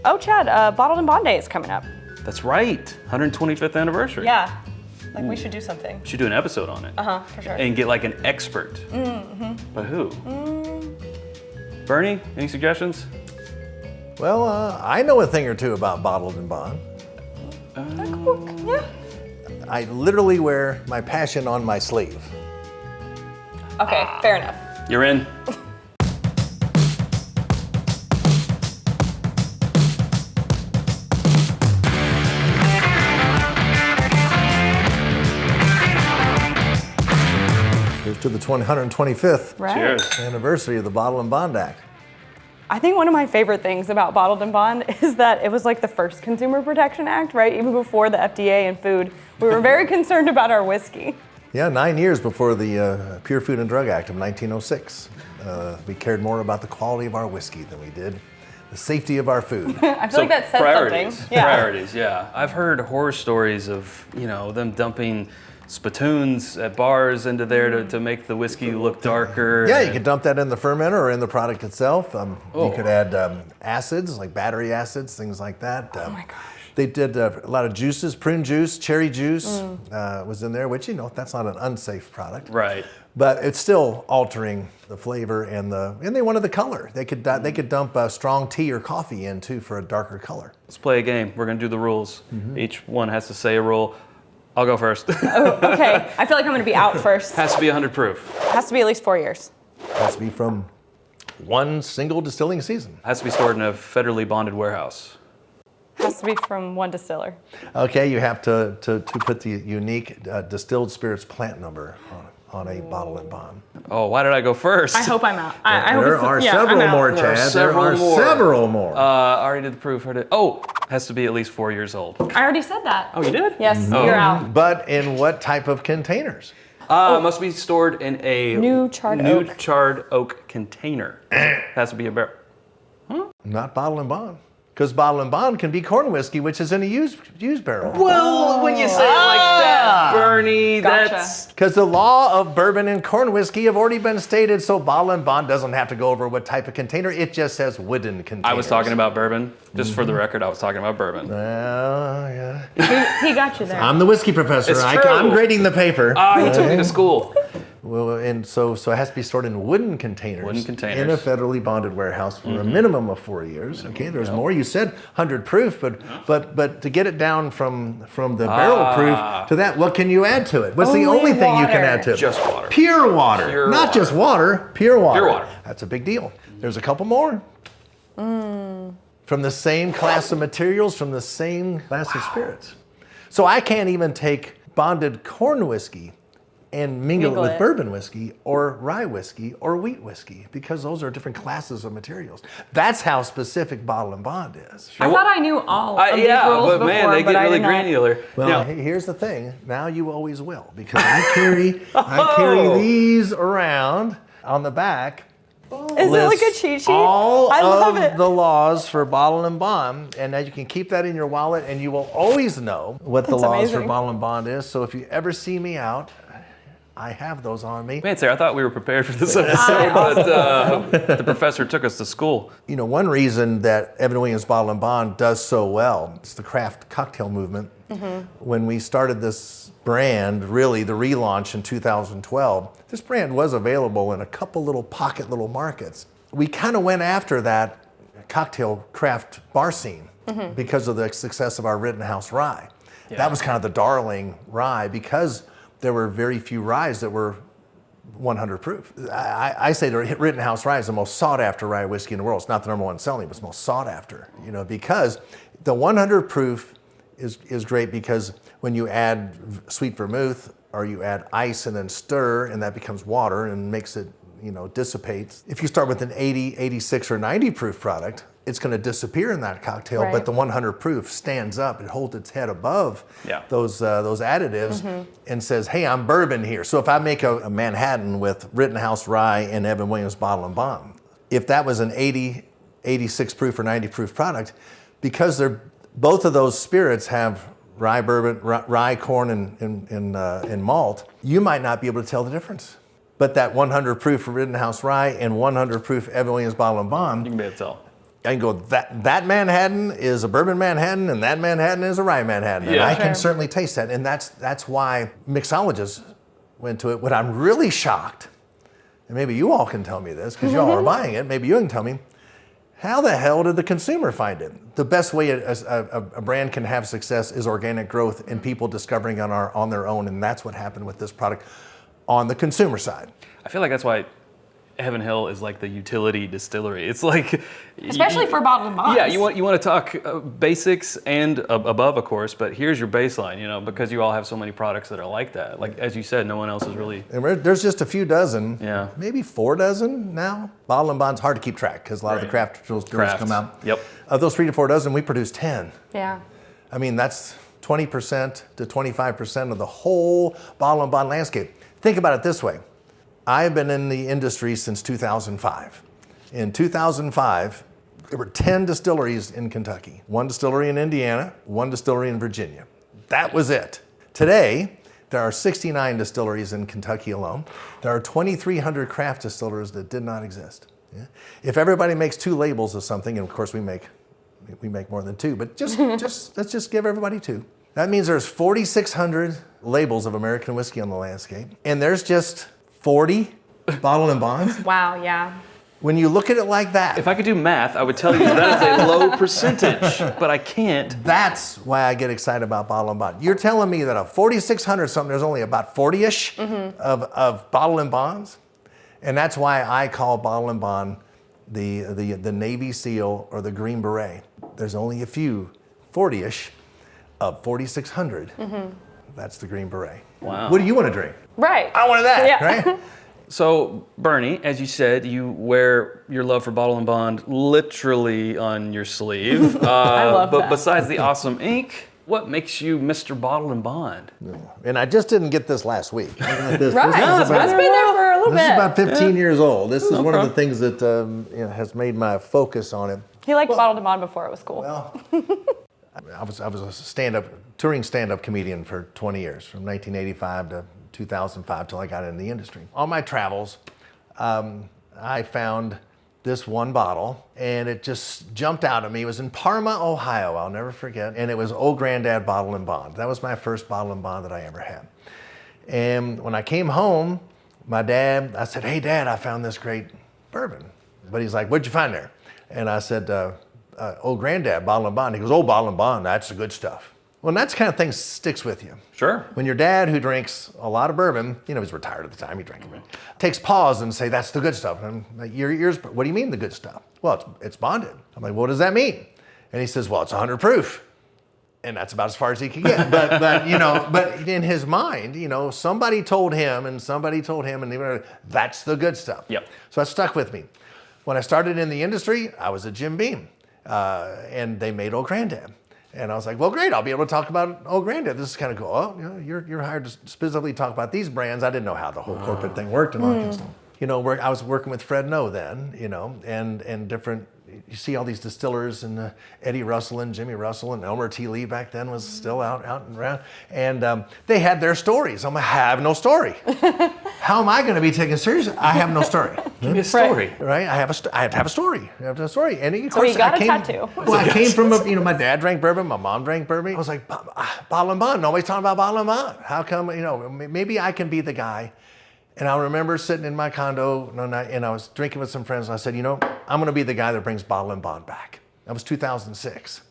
Oh, Chad, Bottled and Bond Day is coming up. That's right, 125th anniversary. Yeah, like we should do something. Should do an episode on it. For sure. And get like an expert. But who? Bernie, any suggestions? Well, I know a thing or two about Bottled and Bond. Yeah. I literally wear my passion on my sleeve. Okay, fair enough. You're in. Here's to the 125th Right. Cheers. anniversary of the Bottled and Bond Act. I think one of my favorite things about Bottled and Bond is that it was like the first Consumer Protection Act, right? Even before the FDA and food, we were very concerned about our whiskey. Yeah, 9 years before the Pure Food and Drug Act of 1906. We cared more about the quality of our whiskey than we did the safety of our food. I feel like that says priorities. something. Yeah. Priorities, yeah. I've heard horror stories of, them dumping spittoons at bars into there to make the whiskey look darker. Yeah, you could dump that in the fermenter or in the product itself. You could add acids, like battery acids, things like that. Oh my gosh. They did a lot of juices, prune juice, cherry juice was in there, which, that's not an unsafe product. Right. But it's still altering the flavor and they wanted the color. They could dump strong tea or coffee in too for a darker color. Let's play a game. We're gonna do the rules. Each one has to say a rule. I'll go first. Oh, okay. I feel like I'm going to be out first. Has to be 100 proof. Has to be at least 4 years. Has to be from one single distilling season. Has to be stored in a federally bonded warehouse. Has to be from one distiller. Okay, you have to put the unique distilled spirits plant number on a Bottled and Bond. Oh, why did I go first? I hope I'm out. There are several more, Chad. There are several more. I already did the proof. Has to be at least 4 years old. I already said that. Oh, you did? Yes, you're out. But in what type of containers? Must be stored in a New charred oak container. Has to be a barrel. Not Bottled and Bond. Because Bottled and Bond can be corn whiskey, which is in a used barrel. Well, when you say it like that, Bernie, Gotcha. that's... Because the law of bourbon and corn whiskey have already been stated, so Bottled and Bond doesn't have to go over what type of container. It just says wooden containers. I was talking about bourbon. Just for the record, I was talking about bourbon. Yeah. He got you there. I'm the whiskey professor. It's true. I'm grading the paper. He took me to school. Well, and so it has to be stored in wooden containers. Wooden containers. In a federally bonded warehouse for a minimum of 4 years. Okay, there's more. You said 100 proof, but to get it down from the barrel proof to that, what can you add to it? What's the only thing you can add to it? Just water. Pure water. Not just water, pure water. Pure water. That's a big deal. There's a couple more. From the same class of materials, from the same class of spirits. So I can't even take bonded corn whiskey and mingle it with bourbon whiskey or rye whiskey or wheat whiskey because those are different classes of materials. That's how specific Bottled and Bond is. I thought I knew all of these rules but before, man, they but get I really did not. granular. Well, here's the thing. Now you always will because I carry these around on the back. Is it like a cheat sheet? All I love of it. the laws for Bottled and Bond, and now you can keep that in your wallet, and you will always know what the That's laws for amazing. Bottled and Bond is. So if you ever see me out, I have those on me. Man, Sarah, I thought we were prepared for this episode, but the professor took us to school. One reason that Evan Williams Bourbon and Bond does so well is the craft cocktail movement. When we started this brand, really the relaunch in 2012, this brand was available in a couple little markets. We kind of went after that cocktail craft bar scene because of the success of our Rittenhouse Rye. Yeah. That was kind of the darling rye because there were very few ryes that were 100 proof. I say the Rittenhouse Rye is the most sought after rye whiskey in the world. It's not the number one selling, but it's most sought after, because the 100 proof is great because when you add sweet vermouth or you add ice and then stir and that becomes water and makes it, dissipates. If you start with an 80, 86 or 90 proof product, it's going to disappear in that cocktail, right. But the 100 proof stands up. It holds its head above those additives and says, hey, I'm bourbon here. So if I make a Manhattan with Rittenhouse Rye and Evan Williams Bottled and Bond, if that was an 80, 86 proof or 90 proof product, because both of those spirits have rye bourbon, rye corn and malt, you might not be able to tell the difference. But that 100 proof Rittenhouse Rye and 100 proof Evan Williams Bottled and Bond, You can be able to tell. I can go, that Manhattan is a bourbon Manhattan, and that Manhattan is a rye Manhattan. And Yeah. I can certainly taste that. And that's why mixologists went to it. What I'm really shocked, and maybe you all can tell me this, because you all are buying it, maybe you can tell me, how the hell did the consumer find it? The best way a brand can have success is organic growth and people discovering on their own, and that's what happened with this product on the consumer side. I feel like that's why Heaven Hill is like the utility distillery. It's like, Especially for bottled and bonds. yeah, you want to talk basics and above, of course, but here's your baseline, because you all have so many products that are like that. Like, as you said, no one else is really. And there's just a few dozen, Yeah. maybe 4 dozen now. Bottle and bond's hard to keep track because a lot of the craft distillers come out. Yep. Of those 3 to 4 dozen, we produce 10. Yeah. I mean, that's 20% to 25% of the whole bottle and bond landscape. Think about it this way. I've been in the industry since 2005. In 2005, there were 10 distilleries in Kentucky, 1 distillery in Indiana, 1 distillery in Virginia. That was it. Today, there are 69 distilleries in Kentucky alone. There are 2,300 craft distillers that did not exist. Yeah? If everybody makes 2 labels of something, and of course we make more than 2, but let's just give everybody 2. That means there's 4,600 labels of American whiskey on the landscape, and there's just 40 bottled and bonds. Wow, yeah. When you look at it like that, If I could do math, I would tell you that is a low percentage, but I can't. that's why I get excited about bottled and bond. You're telling me that of 4,600 something, there's only about 40-ish of bottled and bonds, and that's why I call bottled and bond the Navy SEAL or the Green Beret. There's only a few, 40-ish of 4,600. That's the Green Beret. Wow. What do you want to drink? Right. I wanted that, Yeah. right? So, Bernie, as you said, you wear your love for Bottle and Bond literally on your sleeve. I love but that. besides the awesome ink, what makes you Mr. Bottle and Bond? And I just didn't get this last week. I got this. Right. This is It's been there for a little This is bit. about 15 years old. This is one of the things that has made my focus on it. He liked bottled and bond before it was cool. Well, I was a touring stand-up comedian for 20 years, from 1985 to 2005 till I got in the industry. On my travels, I found this one bottle, and it just jumped out at me. It was in Parma, Ohio, I'll never forget, and it was Old Granddad Bottle and Bond. That was my first bottle and bond that I ever had. And when I came home, I said, "Hey, Dad, I found this great bourbon." But he's like, "What'd you find there?" And I said, Old Granddad Bottle and Bond. He goes, "Oh, Bottle and Bond, that's the good stuff." Well, that's the kind of thing sticks with you. Sure. When your dad, who drinks a lot of bourbon, he's retired at the time, he drank it, takes pause and say, "That's the good stuff." And I'm like, what do you mean the good stuff? "Well, it's bonded." I'm like, "What does that mean?" And he says, "Well, it's 100 proof." And that's about as far as he could get. But in his mind, somebody told him, and that's the good stuff. Yep. So that stuck with me. When I started in the industry, I was at Jim Beam, and they made Old Granddad. And I was like, "Well, great, I'll be able to talk about Old Granddad. This is kind of cool. Oh, you're hired to specifically talk about these brands." I didn't know how the whole corporate thing worked and all that kind of stuff. I was working with Fred Noe then, and different, you see all these distillers, and Eddie Russell and Jimmy Russell and Elmer T. Lee back then was still out and around. And they had their stories. I'm like, "I have no story. How am I going to be taken seriously? I have no story." Give me a story. Right? I have to have a story. And of course, So you got a tattoo. Well, I came from my dad drank bourbon, my mom drank bourbon. I was like, bottle and bond. Nobody's talking about bottle and bond. How come, maybe I can be the guy. And I remember sitting in my condo one night, and I was drinking with some friends, and I said, I'm going to be the guy that brings bottle and bond back. That was 2006.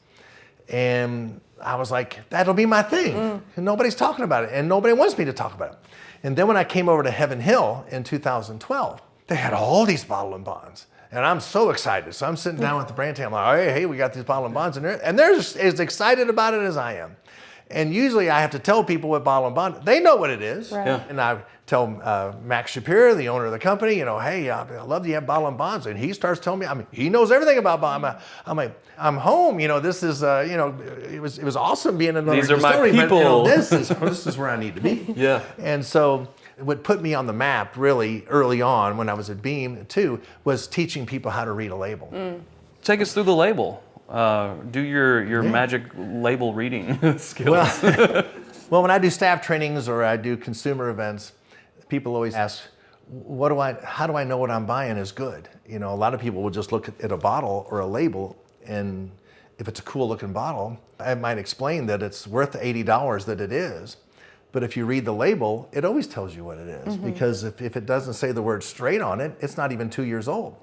And I was like, that'll be my thing. And nobody's talking about it, and nobody wants me to talk about it. And then when I came over to Heaven Hill in 2012, they had all these bottle and bonds. And I'm so excited. So I'm sitting down with the brand team. I'm like, hey, we got these bottle and bonds in there. And they're just as excited about it as I am. And usually I have to tell people what bottle and bond, they know what it is. Right. Yeah. And I tell Max Shapiro, the owner of the company, "Hey, I love that you have bottle and bonds." And he starts telling me, he knows everything about bond. I'm like, I'm home. This is, it was awesome being another These are my distillery, people. But, this is where I need to be. Yeah. And so what put me on the map really early on when I was at Beam too was teaching people how to read a label. Take us through the label. Do your magic label reading skills. Well, when I do staff trainings or I do consumer events, people always ask, how do I know what I'm buying is good? You know, a lot of people will just look at a bottle or a label, and if it's a cool looking bottle, I might explain that it's worth the $80 that it is. But if you read the label, it always tells you what it is, because if it doesn't say the word straight on it, it's not even 2 years old.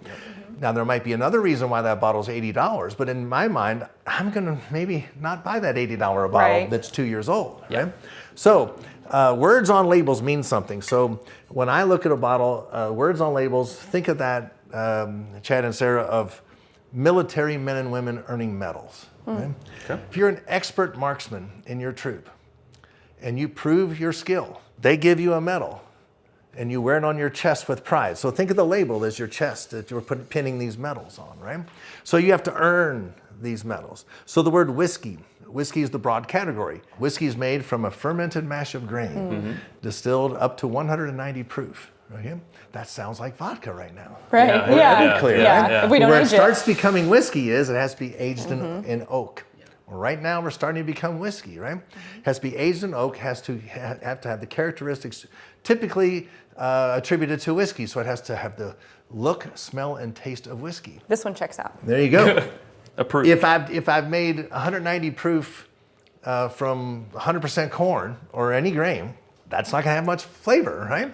Now, there might be another reason why that bottle's $80, but in my mind, I'm gonna maybe not buy that $80 bottle that's 2 years old, right? So, words on labels mean something. So when I look at a bottle, words on labels, think of that, Chad and Sarah, of military men and women earning medals. Right? Okay. If you're an expert marksman in your troop and you prove your skill, they give you a medal and you wear it on your chest with pride. So think of the label as your chest that you're pinning these medals on, right? So you have to earn these medals. So the word whiskey is the broad category. Whiskey is made from a fermented mash of grain, distilled up to 190 proof. Okay? That sounds like vodka right now. Right, yeah. Clear, yeah. right? If we don't Where it age starts becoming whiskey is it has to be aged in oak. Well, right now we're starting to become whiskey, right? Has to be aged in oak, have to have the characteristics typically attributed to whiskey. So it has to have the look, smell, and taste of whiskey. This one checks out. There you go. Approved. If I've made 190 proof from 100% corn or any grain, that's not gonna have much flavor, right?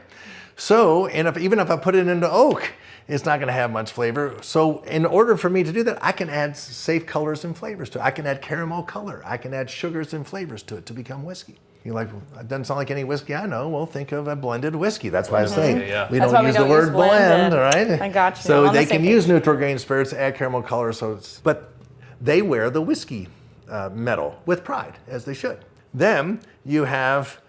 So, and even if I put it into oak, it's not gonna have much flavor. So in order for me to do that, I can add safe colors and flavors to it. I can add caramel color. I can add sugars and flavors to it to become whiskey. You're like, it doesn't sound like any whiskey I know. Well, think of a blended whiskey. That's why I say we don't use the word blend, right? I got you. So they can use neutral grain spirits to add caramel color. But they wear the whiskey medal with pride, as they should. Then you have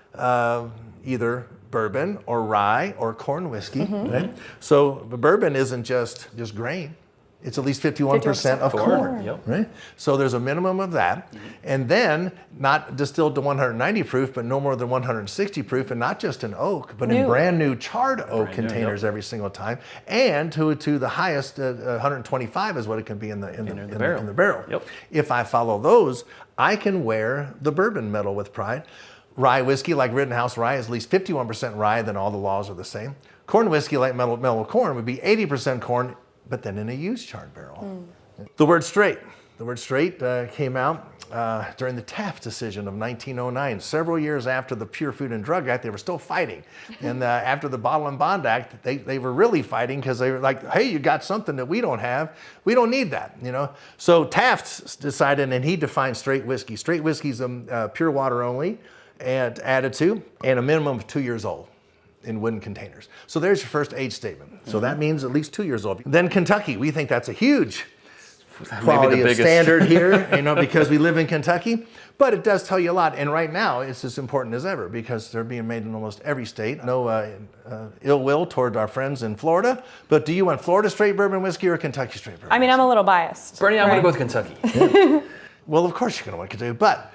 either bourbon or rye or corn whiskey. Right? So the bourbon isn't just grain. It's at least 51% of corn, right? So there's a minimum of that. And then not distilled to 190 proof, but no more than 160 proof, and not just in oak, but in brand new charred oak containers every single time. And to the highest, 125 is what it can be in the barrel. Yep. If I follow those, I can wear the bourbon medal with pride. Rye whiskey, like Rittenhouse Rye, is at least 51% rye, then all the laws are the same. Corn whiskey, like mellow corn, would be 80% corn, but then in a used charred barrel. The word straight came out during the Taft decision of 1909. Several years after the Pure Food and Drug Act, they were still fighting. And after the Bottle and Bond Act, they were really fighting because they were like, hey, you got something that we don't have. We don't need that, you know? So Taft decided, and he defined straight whiskey. Straight whiskey's pure water only, and added to, and a minimum of 2 years old in wooden containers. So there's your first age statement. So that means at least 2 years old. Then Kentucky, we think that's a huge quality of standard here, you know, because we live in Kentucky. But it does tell you a lot. And right now, it's as important as ever because they're being made in almost every state. No ill will toward our friends in Florida. But do you want Florida straight bourbon whiskey or Kentucky straight bourbon? I mean, I'm a little biased. Bernie, I'm going to go with Kentucky. Well, of course you're going to want Kentucky, but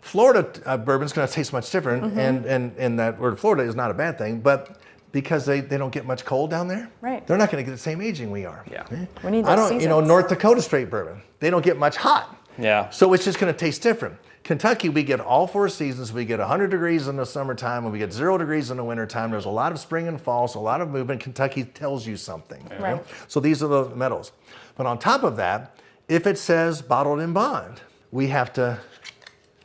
Florida bourbon's going to taste much different, and that word Florida is not a bad thing, but because they don't get much cold down there, they're not going to get the same aging we are. Yeah, we need those seasons. You know, North Dakota straight bourbon, they don't get much hot. Yeah. So it's just going to taste different. Kentucky, we get all 4 seasons. We get 100 degrees in the summertime, and we get 0 degrees in the wintertime. There's a lot of spring and fall, so a lot of movement. Kentucky tells you something. Right. So these are the medals. But on top of that, if it says bottled in bond, we have to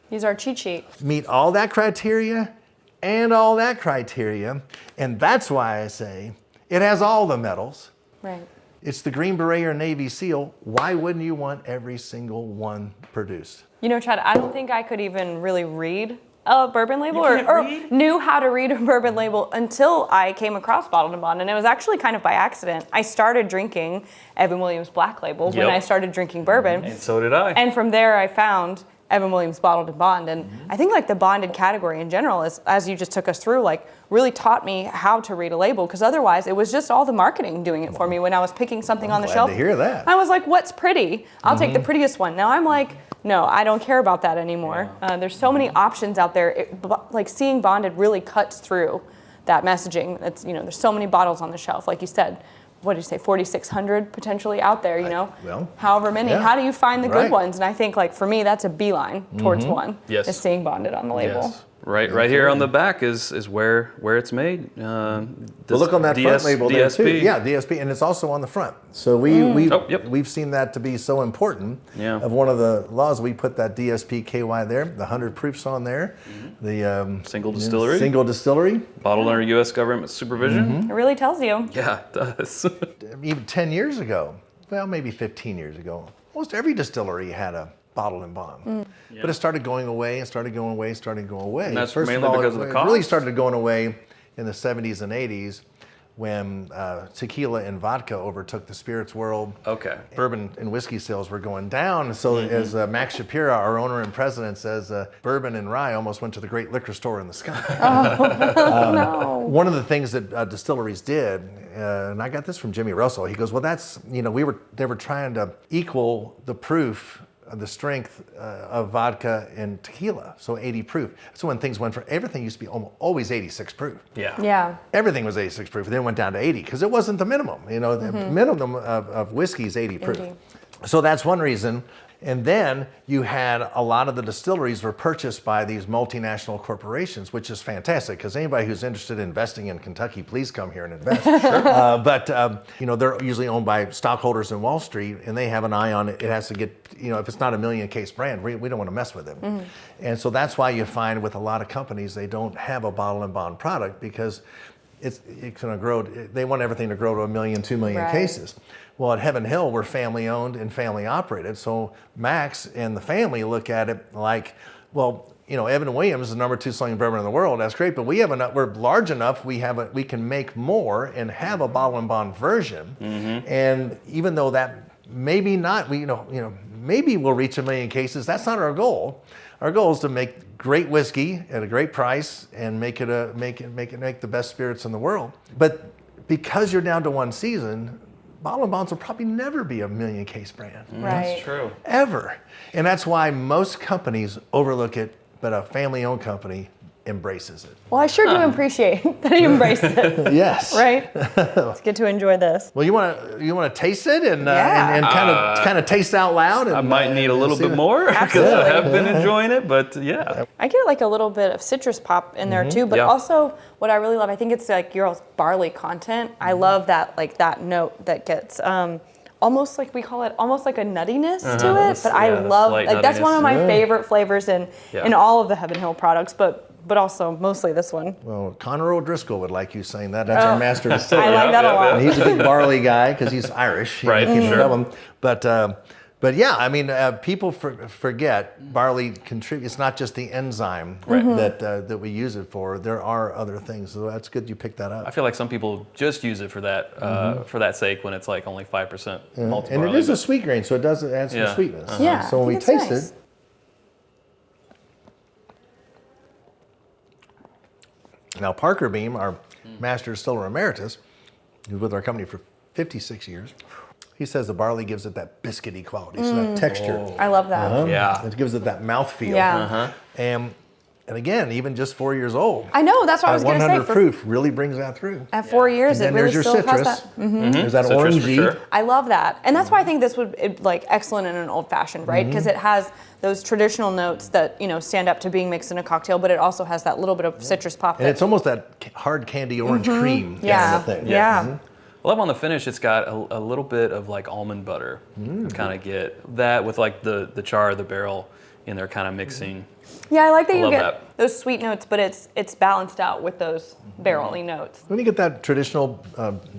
use our cheat sheet. Meet all that criteria and all that criteria. And that's why I say it has all the medals. Right. It's the Green Beret or Navy SEAL. Why wouldn't you want every single one produced? You know, Chad, I don't think I could even really read a bourbon label or knew how to read a bourbon label until I came across Bottled and Bond. And it was actually kind of by accident. I started drinking Evan Williams Black Label when I started drinking bourbon. And so did I. And from there I found Evan Williams Bottled and Bond. And I think like the bonded category in general is, as you just took us through, like really taught me how to read a label, because otherwise it was just all the marketing doing it for me when I was picking something on the shelf. Glad to hear that. I was like, what's pretty? I'll take the prettiest one. Now I'm like, no, I don't care about that anymore. There's so many options out there. Like seeing bonded really cuts through that messaging. It's, you know, there's so many bottles on the shelf. Like you said, what did you say, 4,600 potentially out there, you know? Well, however many. How do you find the good ones? And I think, like, for me, that's a beeline towards one, is seeing bonded on the label. Yes. Right here on the back is where it's made. Well, look on that front label there too. Yeah, DSP, and it's also on the front. So we've seen that to be so important. Yeah. Of one of the laws, we put that DSP KY there, the 100 proofs on there, the Single distillery. Single distillery. Bottled under U.S. government supervision. It really tells you. Yeah, it does. Even 10 years ago, well, maybe 15 years ago, almost every distillery had a bottle and bond. But it started going away and started going away, started going away. And that's First mainly of all, because of the cost? It really started going away in the 70s and 80s when tequila and vodka overtook the spirits world. Okay. Bourbon and whiskey sales were going down. So as Max Shapiro, our owner and president, says, bourbon and rye almost went to the great liquor store in the sky. No. One of the things that distilleries did, and I got this from Jimmy Russell, he goes, well, that's, they were trying to equal the proof, the strength of vodka and tequila, so 80 proof. So when things went for, everything used to be always 86 proof. Yeah. Everything was 86 proof, and then it went down to 80 because it wasn't the minimum. The minimum of whiskey is 80 proof. 80. So that's one reason. And then you had a lot of the distilleries were purchased by these multinational corporations, which is fantastic because anybody who's interested in investing in Kentucky, please come here and invest. But they're usually owned by stockholders in Wall Street, and they have an eye on it. It has to get, if it's not a million case brand, we don't want to mess with it. And so that's why you find with a lot of companies, they don't have a bottle and bond product because it's going to grow. They want everything to grow to 1 million, 2 million cases. Well, at Heaven Hill, we're family owned and family operated. So Max and the family look at it like, well, Evan Williams is the number 2 selling bourbon in the world. That's great, but we're large enough. We can make more and have a bottle and bond version. And even though that maybe not, maybe we'll reach 1 million cases. That's not our goal. Our goal is to make great whiskey at a great price and make the best spirits in the world. But because you're down to one season, bottle and bonds will probably never be a 1 million case brand. Right. That's true. Ever. And that's why most companies overlook it, but a family-owned company embraces it. Well, I sure do appreciate that he embraced it. Yes. Right? It's good to enjoy this. Well, you want to taste it and kind of taste out loud. And, I might need a little bit more because I have been enjoying it, but yeah. I get like a little bit of citrus pop in there too, but also what I really love, I think it's like your barley content. I love that, like that note that gets almost like we call it almost like a nuttiness to it. But I love, like that's one of my favorite flavors in all of the Heaven Hill products, but also mostly this one. Well, Conor O'Driscoll would like you saying that. That's our master distiller. I like that a lot. And he's a big barley guy because he's Irish. Right, Love him. But yeah, I mean, people forget barley contributes. It's not just the enzyme that we use it for. There are other things, so that's good you picked that up. I feel like some people just use it for that sake when it's like only 5% malt and barley. it is a sweet grain, so it does add some sweetness. Yeah, So when we taste nice. it. Now, Parker Beam, our master distiller emeritus, who's with our company for 56 years, he says the barley gives it that biscuity quality, so that texture. I love that. Yeah. It gives it that mouthfeel. Yeah. And again, even just 4 years old. I know, that's what I was going to say. 100 proof really brings that through. At 4 years, And it then really there's your still citrus. has that. There's that Citrus for orangey. sure. I love that. And that's why I think this would be like excellent in an old fashioned, right? Because it has those traditional notes that, stand up to being mixed in a cocktail, but it also has that little bit of citrus pop. And it's almost that hard candy orange cream kind of thing. Yeah. I love on the finish, it's got a little bit of like almond butter. Kind of get that with like the char of the barrel in there kind of mixing. Yeah, I like that I you love get that. those sweet notes, but it's balanced out with those barrel-y notes. When you get that traditional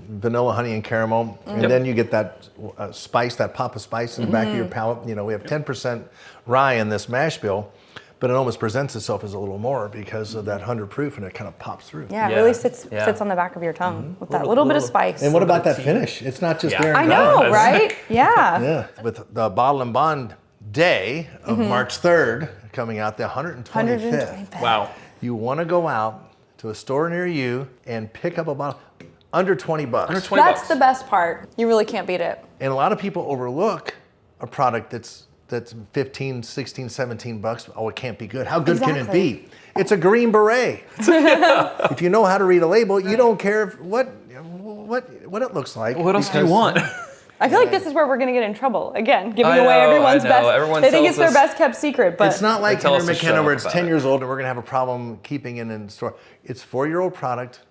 vanilla, honey, and caramel, and then you get that spice, that pop of spice in the back of your palate. We have 10% rye in this mash bill, but it almost presents itself as a little more because of that 100 proof, and it kind of pops through. Yeah, it really sits on the back of your tongue with that little bit of spice. And what about that finish? It's not just there. I And know, gone. right? Yeah. Yeah. With the Bottle and Bond Day of March 3rd coming out, the 125th. Wow. You want to go out to a store near you and pick up a bottle under 20 bucks. Under 20 That's bucks. the best part. You really can't beat it. And a lot of people overlook a product that's 15, 16, 17 bucks. Oh, it can't be good. How good can it Exactly. be? It's a green beret. If you know how to read a label, you don't care what it looks like. What else do you want? I feel like this is where we're going to get in trouble. Again, giving I away know, everyone's I know. best. Everyone They think tells it's their us- best kept secret, but It's not like They tell Henry us to McKenna shut where up it's about 10 it. years old and we're going to have a problem keeping it in store. It's 4-year-old product.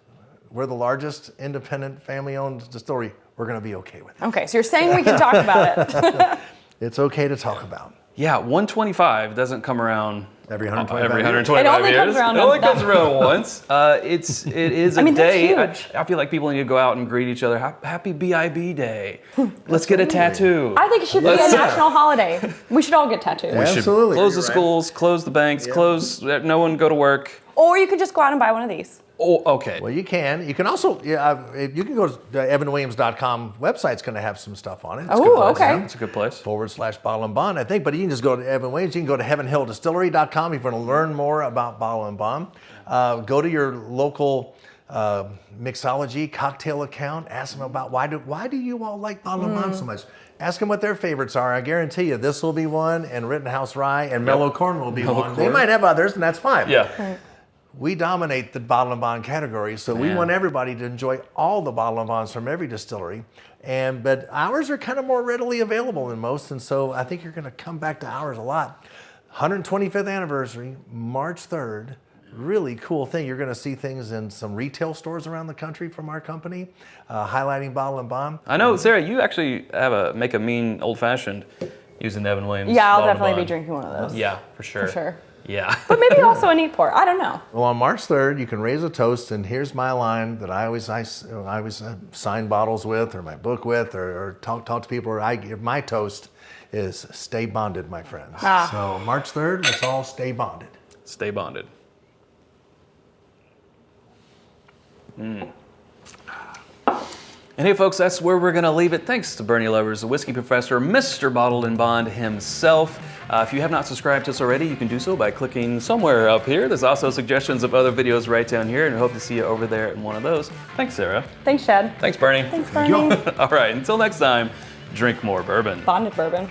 We're the largest independent family-owned distillery. We're going to be okay with it. okay. So you're saying we can talk about it. It's okay to talk about. Yeah, 125 doesn't come around Every 125 every years. 125 It only years. comes around It only that- comes around once. It is a I mean, that's day. huge. I feel like people need to go out and greet each other. Happy BIB Day. Let's get a tattoo. I think it should be a national holiday. We should all get tattoos. Yeah. We should Absolutely. close the You're right. schools, close the banks, close. No one go to work. Or you could just go out and buy one of these. Oh, okay. Well, you can. You can also, you can go to the evanwilliams.com website's going to have some stuff on it. It's a good Oh, place. okay. That's a good place. /Bottle and Bond, I think. But you can just go to Evan Williams. You can go to heavenhilldistillery.com if you want to learn more about Bottle and Bond. Go to your local mixology cocktail account. Ask them about why do you all like Bottle and Bond so much? Ask them what their favorites are. I guarantee you this will be one, and Rittenhouse Rye and Mellow Corn will be Mellow one. They Corn. might have others, and that's fine. Yeah. We dominate the Bottle and Bond category, so we Man. want everybody to enjoy all the Bottle and Bonds from every distillery. But ours are kind of more readily available than most, and so I think you're going to come back to ours a lot. 125th anniversary, March 3rd. Really cool thing. You're going to see things in some retail stores around the country from our company, highlighting Bottle and Bond. I know, Sarah, you actually make a mean old fashioned using the Evan Williams. Yeah, I'll Bottle and definitely be Bond. drinking one of those. Yeah, for sure. For sure. Yeah. But maybe also a neat pour. I don't know. Well, on March 3rd, you can raise a toast, and here's my line that I always sign bottles with, or my book with, or talk to people. My toast is "Stay bonded, my friends." Ah. So March 3rd, let's all stay bonded. Stay bonded. And hey, folks, that's where we're going to leave it. Thanks to Bernie Lubbers, the whiskey professor, Mr. Bottled and Bond himself. If you have not subscribed to us already, you can do so by clicking somewhere up here. There's also suggestions of other videos right down here, and we hope to see you over there in one of those. Thanks, Sarah. Thanks, Chad. Thanks, Bernie. Thanks, Bernie. All right, until next time, drink more bourbon. Bonded bourbon.